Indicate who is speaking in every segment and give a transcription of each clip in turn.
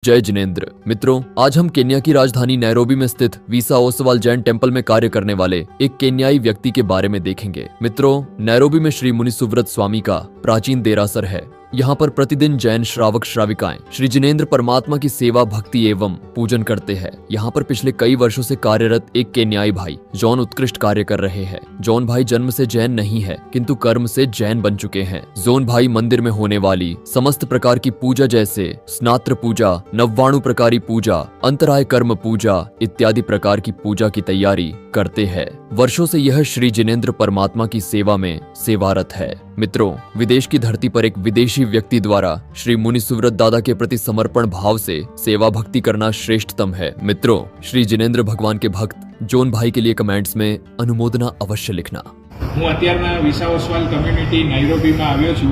Speaker 1: जय जिनेंद्र। मित्रों, आज हम केन्या की राजधानी नैरोबी में स्थित वीसा ओसवाल जैन टेम्पल में कार्य करने वाले एक केन्याई व्यक्ति के बारे में देखेंगे। मित्रों, नैरोबी में श्री मुनि सुव्रत स्वामी का प्राचीन देरासर है। यहाँ पर प्रतिदिन जैन श्रावक श्राविकाएं श्री जिनेंद्र परमात्मा की सेवा, भक्ति एवं पूजन करते हैं। यहाँ पर पिछले कई वर्षों से कार्यरत एक केन्याई भाई जॉन उत्कृष्ट कार्य कर रहे हैं। जॉन भाई जन्म से जैन नहीं है, किंतु कर्म से जैन बन चुके हैं। जॉन भाई मंदिर में होने वाली समस्त प्रकार की पूजा जैसे स्नात्र पूजा, नव्वाणु प्रकारी पूजा, अंतराय कर्म पूजा इत्यादि प्रकार की पूजा की तैयारी करते हैं। वर्षों से यह श्री जिनेंद्र परमात्मा की सेवा में सेवारत है। मित्रों, विदेश की धरती पर एक विदेशी व्यक्ति द्वारा श्री मुनि सुव्रत दादा के प्रति समर्पण भाव से सेवा भक्ति करना श्रेष्ठतम है। मित्रों, श्री जिनेंद्र भगवान के भक्त जोन भाई के लिए कमेंट्स में अनुमोदना अवश्य लिखना।
Speaker 2: હું અત્યારના વિસા ઓસવાલ કમ્યુનિટી નાઇરોબીમાં આવ્યો છું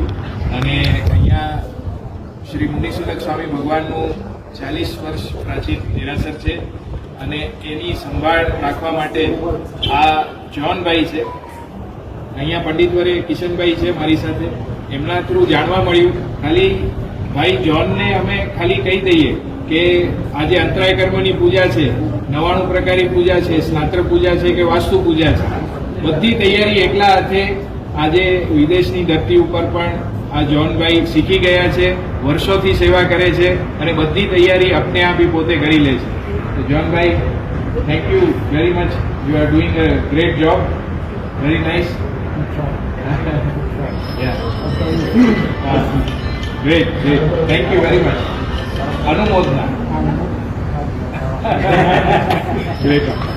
Speaker 2: અને અહીંયા શ્રી મુનિ સુવ્રત સ્વામી ભગવાનનું 40 વર્ષ પ્રાચીન દેરાસર છે અને એની સંભાળ રાખવા માટે આ જોનભાઈ છે। અહીંયા પંડિતવરે કિશનભાઈ છે મારી સાથે। એમના થ્રુ જાણવા મળ્યું, ખાલી ભાઈ જોનને અમે ખાલી કહી દઈએ કે આજે અંતરાય કર્મની પૂજા છે, 99 પ્રકારની પૂજા છે, સ્નાત્ર પૂજા છે કે વાસ્તુ પૂજા છે, બધી તૈયારી એકલા હાથે આજે વિદેશની ધરતી ઉપર પણ આ જોનભાઈ શીખી ગયા છે, વર્ષોથી સેવા કરે છે અને બધી તૈયારી अपने आप ही પોતે કરી લે છે। તો Jonbhai, thank you very much, you are doing a great job, very nice. Great great, thank you very much. अनुमोदना। ग्रेट।